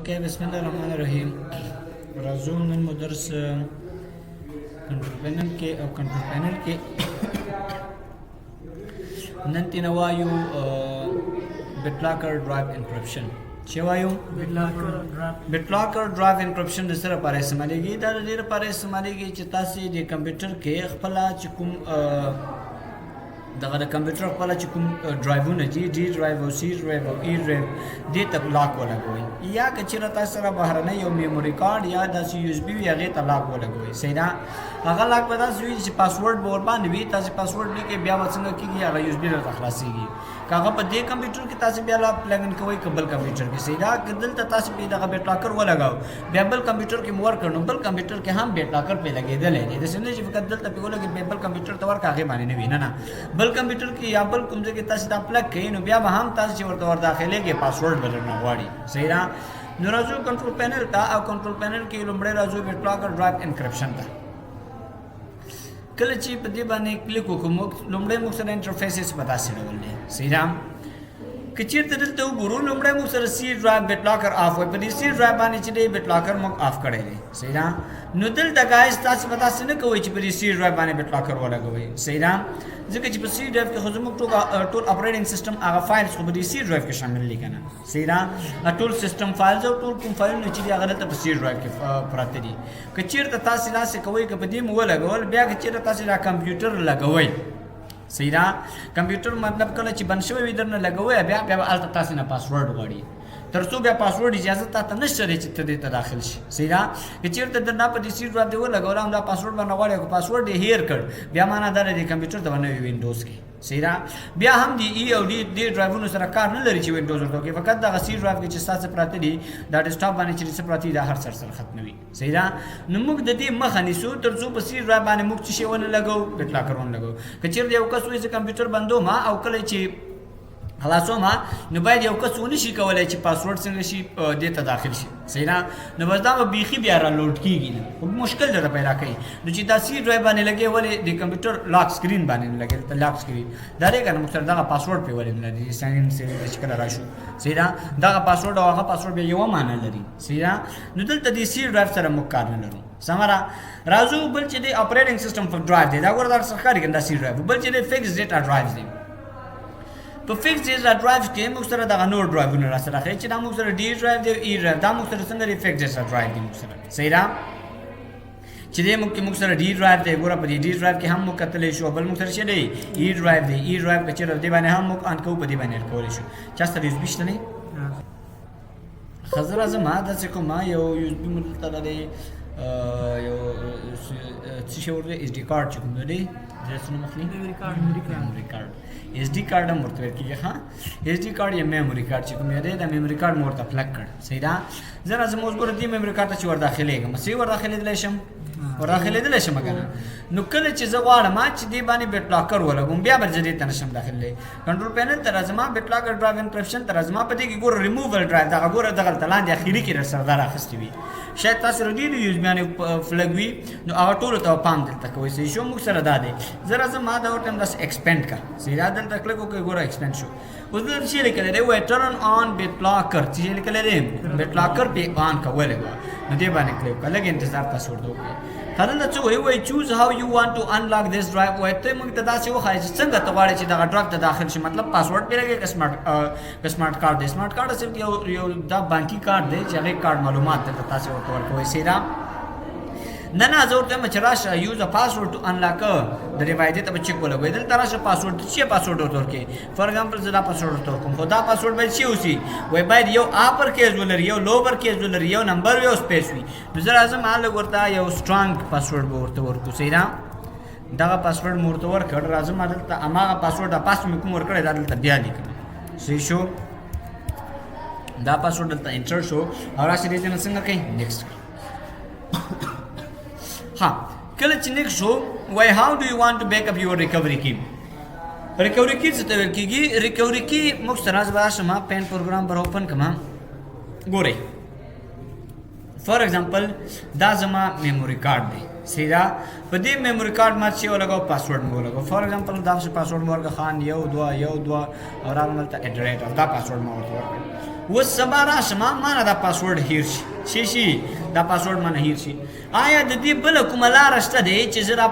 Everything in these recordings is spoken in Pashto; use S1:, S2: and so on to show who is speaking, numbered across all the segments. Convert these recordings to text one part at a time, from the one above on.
S1: اوكي بسم الله الرحمن الرحیم. راځو نن مو درس کنټرول پینل کې او کنټرول پینل کې نن تینا وایو BitLocker drive encryption. چې وایو BitLocker drive encryption د سره لپاره استعمالېږي. دا د دې لپاره استعمالېږي چې تاسو د کمپیوټر کې خپل چې کوم دغه د کمپیوټر خپل چې کوم ډرایوونه دي ډي ډرایو او سی ډرایو او ای ډرایو دې ته لاک ولګوئ، یا که چېرې تاسو سره بهرنی یو میموري کارډ یا داسې یو اس بي وي هغې ته لاک ولګوئ. صحیح ده. هغه لاک به داسې وي چې پاسورډ به ورباندې وي، تاسې پاسورډ لیکئ بیا به څنګه کېږي هغه یو اس بي درته خلاصېږي. که هغه په دې کمپیوټر کې تاسو بیا لا پلګن کوئ که بل کمپیوټر کې. صحیح ده. که دلته تاسو پې دغه BitLocker ولګاو بیا بل کمپیوټر کې مو ورکړ نو بل کمپیوټر کې هم BitLocker پې لګېدلی دی. داسې نه چې فقط دلته پې ولګېد بیا بل کمپیوټر ته ورکړه هغې باندې نه وي. نه بل کمپیوټر کې یا بل کوم ځای کې تاسو دا پلګ کوئ نو بیا به هم تاسو چې ورته ورداخلېږئ پاسورډ به درنه غواړي. صحیح ده. نو راځو کنټرول پینل ته او کنټرول پینل کې لومړی راځو BitLocker drive encryption ته. کله چې په دې باندې کلیک وکړو موږ لومړی موږ سره انټرفیسز په داسې ډول دی. صحیح ده. که چېرته دلته وګورو لومړی موږ سره سی ډرایو BitLocker آف وایي. په دې سی ډرایو باندې چې دی BitLocker موږ آف کړی دی. صحیح ده. نو دلته ګایز تاسو به داسې نه کوئ چې په دې سی ډرایو باندې BitLocker ولګوئ. صحیح ده. ځکه چې په سی ډرایو کې خو زموږ ټول اپریټنګ سیسټم هغه فایلز خو په دې سی ډرایو کې شامل دي که نه. صحیح ده. ټول سیسټم فایلز او ټول کوم فایلونه چې دي هغه دلته په سی ډرایو کې پراته دي. که چېرته تاسې داسې کوئ که په دې مو ولګول بیا که چېرته تاسې دا کمپیوټر لګوئ. صحیح ده. کمپیوټر مطلب کله چې بند شوی وي درنه لګوئ بیا به هلته تاسې نه پاسورډ غواړي. تر څو بیا پاسورډ اجازه تاته نشته دی چې ته دې ته داخل شي. صحیح ده. که چېرته درنه په دې سی ډرایو دې ولګول هم دا پاسورډ به نه غواړي او که پاسورډ یې هیر کړ بیا معنا دا دی کمپیوټر ته به نه وي وینډوز کې. صحیح ده. بیا هم د ای او دې ډرایوونو سره کار نه لري چې وینډوز ورته وکړي. فقط دغه سی ډرایو کې چې ستاسو پراته دي دا ډیسکټاپ باندې چې څه پراته دي دا هر سره ختموي. صحیح ده. نو موږ د دې مخه نیسو تر څو په سی ډرایو باندې موږ څه شی ونه لګوو BitLocker ونه لګوو. که چېرته یو کس وایي زه کمپیوټر بندوم او کله چې خلاصوم نو باید یو کس ونه شي کولی چې پاسورډ څنګه شي دې ته داخل شي. صحیح ده. نو بس دا به بیخي بیا را لوډ کېږي نه مشکل درته پیدا کوي. نو چې دا سی ډرایو باندې لګې ولې د کمپیوټر لاک سکرین باندې نه لګې ته لاک سکرین دا دی که نه موږ سره دغه پاسورډ پې ولې نه لري ساین ان چې کله راشو. صحیح ده. دغه پاسورډ او هغه پاسورډ بیا یوه معنا لري. صحیح ده. نو دلته د سی ډرایو سره موږ کار نه لرو. سمره راځو بل چې د اپریټنګ سیسټم په ډرایو دی دا ګوره دا سره ښکاري که دا سی ډرایو بل چې د فکس ډیټا ډرایوز دی. په فکس ډیټا ډرایو کې موږ سره دغه نور ډرایوونه راسره راخلي چې دا موږ سره ډي ډرایو دی او ای ډرایو دا موږ سره څنګه دی فکس ډیټا ډرایو دی موږ سره. صحیح ده. چې دې موږ سره ډي ډرایو دی ګوره په دې ډي ډرایو کې هم موږ کتلی شو بل موږ سره چې دی ای ډرایو دی. ای ډرایو که چېرته دې باندې هم موږ آن کوو په دې باندې کولی شو. چا سره یو اس بي شته دی ښه زه راځم داسې کوم یو یو اس بي مو دلته لري یو څه شی ورته ایس ډي کارډ چې کوم دی څه نوم اخلي میموري کارډ ایس ډي کارډ هم ورته ویل کېږي. ښه ایس ډي کارډ یا میموري کارډ چې کوم دی دا میموري کارډ مو ورته پلګ کړ. صحیح ده. زه راځم اوس ګوره دې میموري کارډ ته چې ورداخلېږم څه ورداخلېدلی شم ورداخلېدلی شم که نه. نو کله چې زه غواړم چې دې باندې BitLocker ولګوم بیا به زه دې ته نشم داخللی. کنټرول پینل ته راځم BitLocker drive encryption ته راځم په دې کې ګوره ریموول ډرایو دغه ګوره دغلته لاندې اخري کې درسره دا رااخیستې وي شاید تاسو سره ډېر یوز باندې فلګ وي نو هغه ټولو ته پام دلته کوئ. صحیح شو. موږ سره دا دی زه راځم دا ورته هم داسې ایکسپینډ کړه. صحیح ده. دلته کلیک وکړئ ګوره ایکسپینډ شو. اوس دلته چې لیکلی دی وایي ټرن آن BitLocker چې لیکلی دی BitLocker پې آن که ولګوه نو دې باندې کلیک وکړه لږ انتظار تاسو ورته وکړئ. هلته څه وایي چوز هاو یو وانټ ټو انلاک دس ډرایو وایي ته موږ ته داسې وښایې چې څنګه ته غواړې چې دغه ډرایو ته داخل شي مطلب پاسورډ پې لګې که سمارټ کارډ دی. سمارټ کارډ صرف یو دا بانکي کارډ دی چې هغې کارډ معلومات دلته تاسې ورته ورکوئ. صحیح ده. نه زه ورته وایم چې راشه یوز ا پاسورډ ټو انلاک د ډیوایس ته به چیک ولګوئ. دلته راشه پاسورډ څه پاسورډ ورته ورکړئ. فار ایگزامپل زه دا پاسورډ ورته ورکوم خو دا پاسورډ باید څه اوسي وایي باید یو اپر کیس ولري یو لوور کیس ولري یو نمبر وي او سپیس وي. نو زه راځم هلته ورته یو سټرانګ پاسورډ به ورته ورکړو. صحیح ده. دغه پاسورډ مو ورته ورکړ راځم دلته هماغه پاسورډ پاس مې کوم ورکړی دا دلته بیا لیکم. صحیح شو. دا پاسورډ دلته انټر شو او راشي دې نه څنګه کوي نیکسټ. ها کله چې نیکسټ شو وایي هاو ډو یو وانټ ټو بیک اپ یور ریکوري کی. ریکوري کی څه ته ویل کېږي. ریکوري کی موږ سره زه به راشم پین پروګرام به اوپن کړم. ګورئ فار ایگزامپل دا زما میموري کارډ دی. صحیح ده. په دې میموري کارډ ما چې ولګاو پاسورډ مې ولګاو. فار ایگزامپل داسې پاسورډ مې ورکړه خان 1 2 1 2 او راغلم دلته @. دا پاسورډ مې ورته ورکړ. اوس سبا راشم مانه دا پاسورډ هیر شي دا پاسورډ مانه هیر شي آیا د دې بله کومه لاره شته دی چې زه دا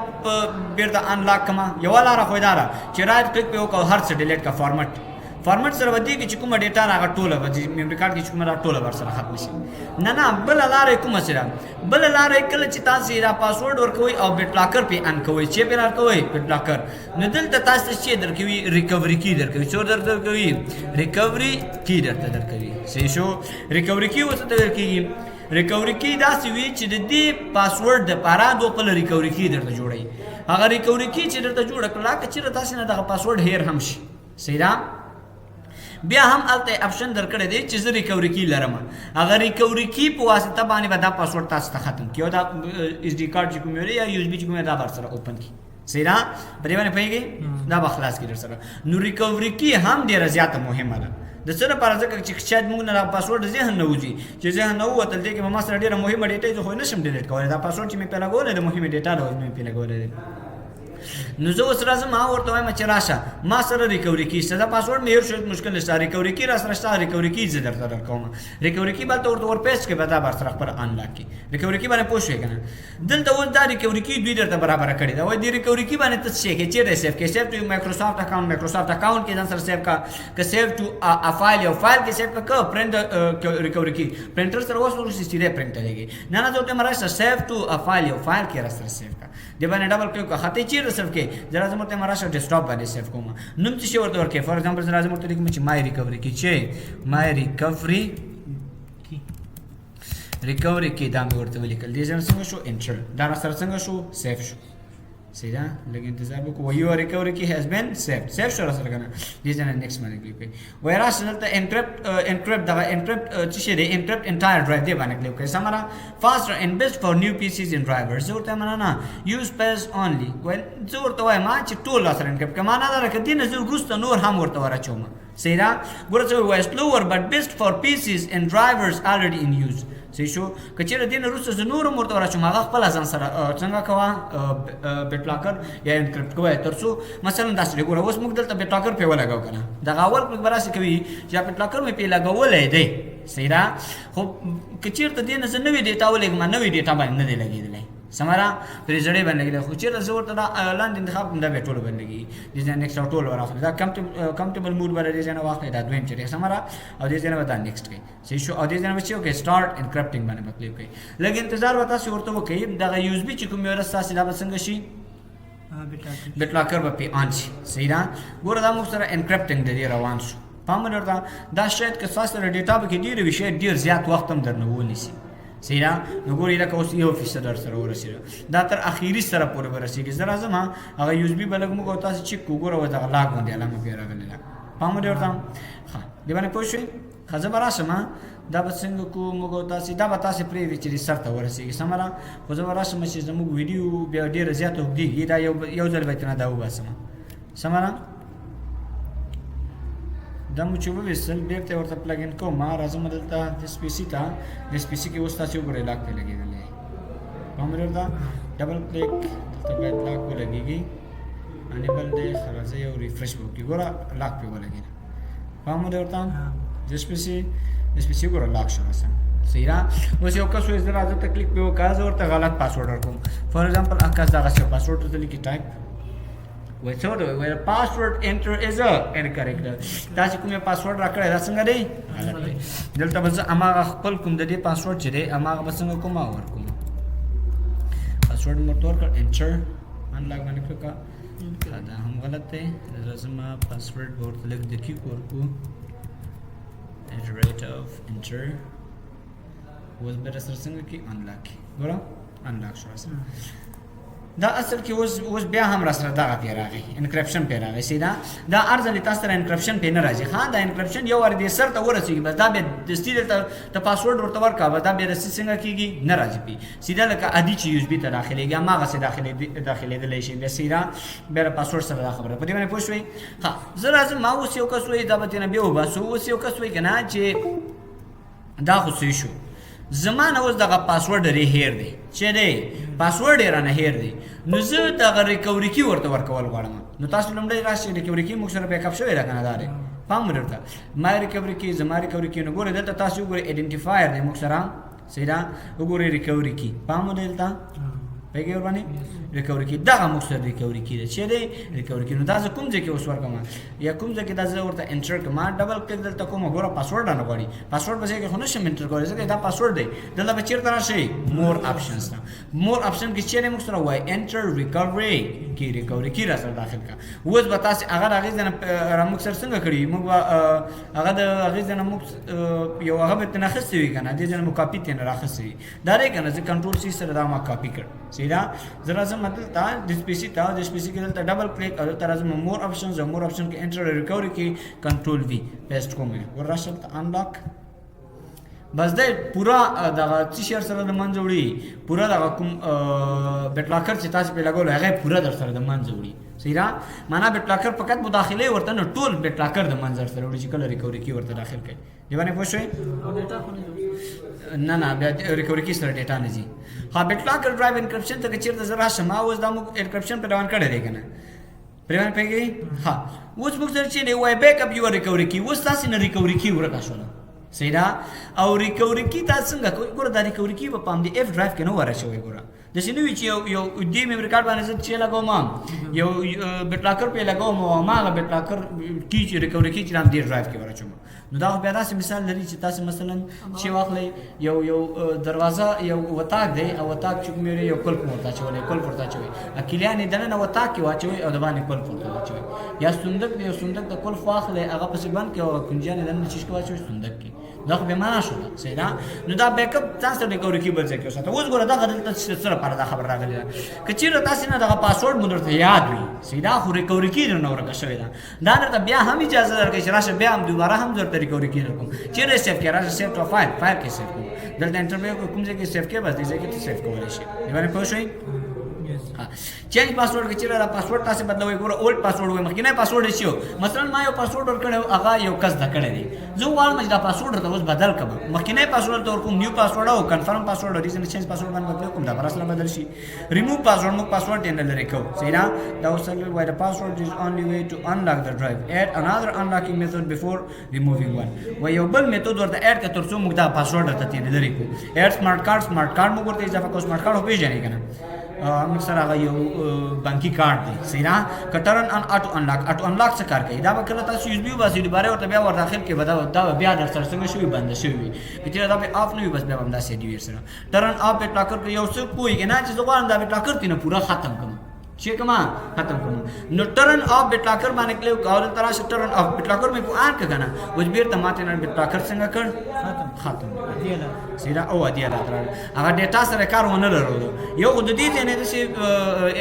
S1: بیرته انلاک کړم؟ یوه لاره خو یې دا ده چې رایټ کلیک پې وکړو هر څه ډیلیټ کړه فارمټ سره به دې کې چې کومه ډیټا ده هغه ټوله به میمري کارډ کې چې کومه ده ټوله ورسره ختمه شي. نه بله لاره یې کومه څه ده؟ بله لاره یې کله چې تاسې دا پاسورډ ورکوئ او بیټ لاکر پې ان کوئ چې پې راکوئ بیټ لاکر نو دلته تاسو ته چې درکوي ریکوري کی درکوي. څو درته درکوي؟ ریکوري کی درته درکوي. صحیح شو؟ ریکوري کی ورته ویل کېږي. ریکوري کی داسې وي چې د دې پاسورډ دپاره دوه خپله ریکوري کی درته جوړوي. هغه ریکوري کی چې درته جوړه کړه که چېرته تاسې نه دغه پاسورډ هیر هم شي صحیح ده بیا هم هلته اپشن درکړی دی چې زه ریکوري کی لرم. هغه ریکوري کی په واسطه باندې به دا پاسورډ تاسو ته ختم کړي او دا ایس ډي کارډ چې کوم وي یا یو اس بي چې کوم دا ورسره اوپن کړي صحیح ده په دې باندې پوهېږئ دا به خلاص کړي درسره. نو ریکوري کی هم ډېره زیاته مهمه ده د څه لپاره ځکه چې شاید موږ نه دا پاسورډ ذهن نه وځي چې ذهن نه ووتل دې کې به ما سره ډېره مهمه ډیټا زه خو یې نشم ډیلیټ کولی دا پاسورډ چې مې پې لګولی د مهمې ډیټا ده اوس مې پې لګولی دی. نو زه اوس راځم ما ورته وایم چې راشه ما سره ریکوري کی شته دا پاسورډ مې هېر شو مشکل نشته ریکوري کی را سره شته ریکوري کی زه درته درکوم ریکوري کی به هلته ورته ورپیسټ کړې به دا به سره خپله انلاک کړي ریکوري کی باندې پوه شوې که نه دلته اوس دا ریکوري کی دوی درته برابره کړې ده وایي دې ریکوري کی باندې ته څه شی کوې چېرته سیف کوې سیف ټو مایکروسافټ اکاونټ کې ځان سره سیف کا که سیف ټو ا فایل یو فایل کې سیف کا پرنټ ریکوري کی پرنټر سره اوس ورسې سیدې پرنټ لګي نه زه ورته راشه سیف ټو ا فایل یو فایل کې را سره سیف کا دې باندې ډبل کلیک وکړه خطې چیرته سیف کې زه راځم ورته راشه ډیسکټاپ باندې سیف کوم نوم څه شی ورته ورکړې فار ایگزامپل زه راځم ورته لیکم چې مای ریکوري کی چې مای ریکوري کی دا مې ورته ولیکل دې ځای څنګه شو انټر دا را سره څنګه شو سیف شو صحیح ده لږ انتظار وکړو یور ریکوري کی هیز بین سیف شو را سره که نه دې ځای نه نیکسټ باندې کلیک کړئ وایي راشه دلته انکرپټ دغه انکرپټ څه شی دی انکرپټ انټایر ډرایو دې باندې کلیک کړئ سمره فاسټر اینډ بیسټ فار نیو پی سیز اینډ ډرایورز زه ورته وایم نه یوز پیس اونلی وایي زه ورته وایم چې ټول را سره انکرپټ کړه معنا دا ده که دې نه زه وروسته نور هم ورته ور اچوم صحیح ده ګوره څه وایي سلوور بټ بیسټ فار پی سیز اینډ ډرایورز الریډي ان یوز صحیح شو که چېرې دې نه وروسته زه نور هم ورته ور اچوم هغه خپله ځان سره څنګه کوه بیټ لاکر یا انکرپټ کوه تر څو مثلا داسې دی ګوره اوس موږ دلته بیټ لاکر پې ولګو که نه دغه اول کلیک به راسې کوي چې دا بیټ لاکر مې پې لګولی دی صحیح ده خو که چېرته دې نه زه نوې ډیټا ولګم نوې ډیټا باندې نه دی لګېدلی سمره پرې زړې باندې لګېدلی خو چېرته زه ورته دا لاندې انتخاب کړم دا بیا ټولو باندې لګېږي دې ځای نیکسټ او ټول ور دا کمفرټیبل موډ به دې ځای نه واخلئ دا دویم چې دی سمره او دې ځای نه به دا نیکسټ کوئ صحیح شو او دې ځای نه به چې وکړئ سټارټ انکرپټینګ باندې به کلیک کوئ لږ انتظار به تاسې ورته وکړئ دغه یو اس بي چې کوم یو ورځ تاسې دا به څنګه شي بیټ لاکر به پې آن شي صحیح ده ګوره دا موږ سره انکرپټینګ د دې روان شو پام ولرته دا شاید که ستاسو سره ډیټا پکې ډېره وي شاید ډېر زیات وخت هم درنه ونیسي صحیح ده نو ګورئ لکه اوس 1% در سره ورسېده دا تر اخري سره پورې به رسېږي زه راځم هغه یو اس بي به لږ موږ او تاسې چیک کړو ګوره اوس دغه لاک باندې علامه پرې راغلې ده پام ولې ورته ښه دې باندې پوه شوئ ښه زه به راشم دا به څنګه کوو موږ او تاسې دا به تاسې پرېږدي چې دې سر ته ورسېږي سمه ده خو زه به راشم چې زموږ ویډیو بیا ډېره زیاته اوږدېږي دا یو ځل به ترېنه دا وباسم سمه ده دا مو چې وویستل بېرته ورته پلګ ان کوم راځم دلته دس پي سي ته دس پي سي کې اوس تاسې وګورئ لاک پرې لګېدلی پام ولې ورته ډبل کلیک دلته باید لاک ولګېږي انیبل دی ښه راځئ یو ریفرش به وکړي ګوره لاک پرې ولګېده پام ولې ورته دس پي سي ګوره لاک شو رسم صحیح ده اوس یو کس وایي زه راځه ته کلیک پرې وکړه زه ورته غلط پاسورډ ورکوم فار ایگزامپل هغه کس دغسې پاسورډ ورته لیکي ټایپ وایي څه ورته وایي پاسورډ انټر از انکریکټ تاسې کوم یې پاسورډ راکړی دا څنګه دی غلط دی دلته به زه هماغه خپل کوم د دې پاسورډ چې دی هماغه به څنګه کوم ورکوم پاسورډ مې ورته ورکړ انټر انلاک باندې کلیک کړه دا هم غلط دی راځم پاسورډ به ورته لږ دقیق ورکړو rate of enter اوس به را سره څنګه کې انلاک ګوره انلاک شو سره دا اصل کې اوس بیا هم را سره دغه پې راغی انکرپشن پې راغی سیده دا هر ځل تاسو سره انکرپشن پې نه راځي ها دا انکرپشن یو وار دې سر ته ورسېږي بس دا بیا دستي دلته ته پاسورډ ورته ورکړه بس دا بیا دستي څنګه کېږي نه راځي پې سیده لکه عادي چې یو اس بي ته داخلېږي هماغسې داخلېدلی شي بیا سیده بیا د پاسورډ سره دا خبره په دې باندې پوه شوئ ښه زه راځم ما اوس یو کس وایي دا به ترېنه بیا وباسو اوس یو کس وایي که نه چې دا خو صحیح شو زما نه اوس دغه پاسورډ ډېرې هیر دی چې دی پاسورډ یې رانه هیر دی نو زه دغه ریکوري کی ورته ورکول غواړم نو تاسو لومړی راشئ ریکوري کی موږ سره بیک اپ شوی ده که نه دا دی پام ورته ما ریکوري کی زما ریکوري کی نو ګوره دلته تاسو ګوره ایډنټیفایر دی موږ سره سیدا وګوره ریکوري کی پام دلته پیګه ور باندې ریکوري کی دا موږ سره ریکوري کی چې دی ریکوري کی نو دا کوم ځای کې اوس ورکوم یا کوم ځای کې دا زه ورته انټر کوم ډبل کلیک دلته کوم ګوره پاسورډ نه غواړي پاسورډ به کې خو نشم انټر کولی ځکه دا پاسورډ دی دلته به چیرته راشي مور اپشنز ته مور اپشن کې چیرې موږ سره وای انټر ریکوري کی ریکوري کی را سره داخل کا اوس به تاسو هغه هغه ځنه موږ سره څنګه کړی موږ هغه د هغه ځنه موږ یو هغه به تنخص وی کنه دې ځنه مو کاپی تن راخصي دا لري کنه چې کنټرول سی سره دا ما کاپی کړ سیدا زرا زم مطلب تا د سپیسی کې دلته ډبل کلیک او تر ازم مور اپشنز مور اپشن کې انټر ریکوري کې کنټرول وی پیسټ کوم وراشل انلاک بس دا پورا دغه څه شهر سره د منځ وړي پورا دغه کوم بیت لاکر چې تاسو په لګول هغه پورا در سره د منځ وړي سیرا معنا بیت لاکر فقط مداخله ورته نه ټول بیت لاکر د منځ سره وړي چې کله ریکوري کی ورته داخل کړي دی باندې پوه شئ نه بیا ریکوري کی سره ډیټا نه زی ها بیت لاکر ډرایو انکرپشن ته چیرته زرا شمه اوس دا موږ انکرپشن په روان کړی دی کنه پریوان پیږي ها اوس موږ سره چې وای بیک اپ یو ریکوري کی اوس تاسو نه ریکوري کی ورکا شو سیدا او ریکوري کی تاسو څنګه کوی ګوره دا ریکوري کی په پام دی اف ډرایو کې نو ورشوي ګوره د شنو چې یو دی میموري کارت باندې چې لګوم یو بیت لاکر په لګوم او ما بیت لاکر کی چې ریکوري کی چې نام دی ډرایو کې ورچوم نو دا بیا داسې مثال لري چې تاسو مثلا چې واخلئ یو دروازه یو وتاک دی او وتاک چې کوم یو کلپ ورته چولې کلپ ورته چوي اکلیان دنه وتاک کې واچوي او د باندې کلپ ورته واچوي یا صندوق دی صندوق د کلپ واخلئ هغه پسې بند کې او کنجان دنه چې واچوي صندوق کې دا خو به معنا شو سیدا نو دا بیک اپ تاسو د ریکوري کی بل ځای کې وساته اوس ګوره دا غلط سره پر دا خبر راغلی کچیرې تاسو نه دا پاسورډ مو درته یاد وي سیدا خو ریکوري کی نه ورکه شوی دا درته بیا هم اجازه درکړي چې راشه بیا هم دوباره هم درته ریکوري کی کوم چیرې سیف کې راشه سیف ټو فایل کې سیف کوم دلته انټرنیټ کوم ځای کې سیف کې بس دې ځای کې سیف کولای شي دی باندې پوه شئ چینج پاسورډ کې چیرې را پاسورډ تاسو بدلوي ګوره اولډ پاسورډ وای مخکینه پاسورډ شي مثلا ما یو پاسورډ ورکړم هغه یو کس د کړی دی زه وایم چې دا پاسورډ ته اوس بدل کړم مخکینه پاسورډ ته ورکوم نیو پاسورډ او کنفرم پاسورډ ریزن چینج پاسورډ باندې بدل کوم دا برسله بدل شي ریموو پاسورډ مو پاسورډ یې نه لري کو سیدا دا اوس وای دا پاسورډ از اونلی وی ټو انلاک د ډرایو اډ انادر انلاکینګ میثود بیفور ریمووینګ ون و یو بل میثود ورته اډ کړه ترڅو موږ دا پاسورډ ته تیر لري کو اډ سمارټ کارت مو ورته اضافه کو سمارټ کارت هو پیژنې کنه موږ سره هغه یو بانکي کارت دی سینا کټرن ان اټو انلاک څه کار کوي دا به کله تاسو یوز بیو باسي دوباره ورته بیا ور داخل کې ودا دا بیا در سره څنګه شوی بند شوی کچې دا به اف نه وي بس بیا هم دا سي دی سره ټرن اپ بیت لاکر یو څه کوی نه چې زه غواړم دا بیت لاکر تینه پورا ختم کړم چې کما ختم کوم نو ټرن اف بیت لاکر باندې کلیک کاول تر شه ټرن اف بیت لاکر مې کو آن کنه وځ بیر ته ماته نه بیت لاکر څنګه کړ ختم دیلا سیدا او دیلا تر هغه ډیټا سره کار ونه لرلو یو د دې نه د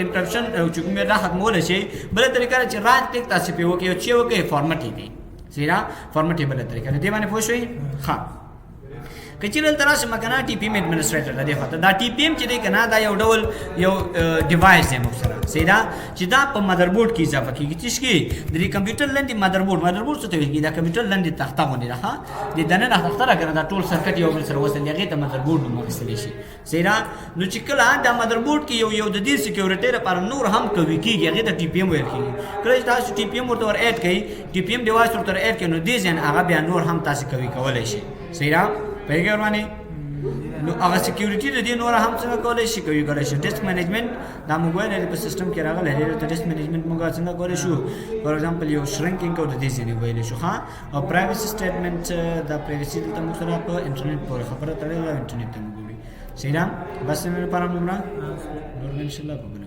S1: انکرپشن چې کومه دا ختمول شي بل طریقه چې رات ټیک تاسو په وکي چې وکي فارمټ دی سیدا فارمټ بل طریقه دی باندې پوه شئ ها کچیرل تراشه مکنه ټي پی ایم ایڈمنسټریټر لدی خاطر دا ټي پی ایم چې دی کنه دا یو ډول یو ډیوایس دی مخسره سیدا چې دا په مدربورډ کې اضافه کیږي چې کی د کمپیوټر لاندې مدربورډ څه ته ویل کی دا کمپیوټر لاندې تخته باندې راځه د دنه تخته راګره دا ټول سرکټ یو بل سره وصل هغه ته مدربورډ مخسل شي سیدا نو چې کله دا مدربورډ کې یو د دې سکیورټي لپاره نور هم کوي کیږي هغه ته ټي پی ایم ویل کیږي کله تاسو ټي پی ایم ورته ور اډ کړئ ټي پی ایم ډیوایس ورته اډ کړئ نو دې ځین هغه بیا نور هم تاسو کوي کولای شي سیدا پیګر باندې نو هغه سکیورټي د دې نور هم څنګه کولای شي کولای شي ډیسک مینجمنت دا موبایل په سیستم کې راغلی دی ته ډیسک مینجمنت موږ څنګه کولای شو فور ایگزامپل یو شرینکینګ کوډ د دې ځنه ویل شو ها او پرایویسی سټیټمنټ دا پرایویسی ته موږ سره په انټرنیټ پر خبره تړلې انټرنیټ ته موږ سیدا بس نن لپاره موږ نور ان شاء الله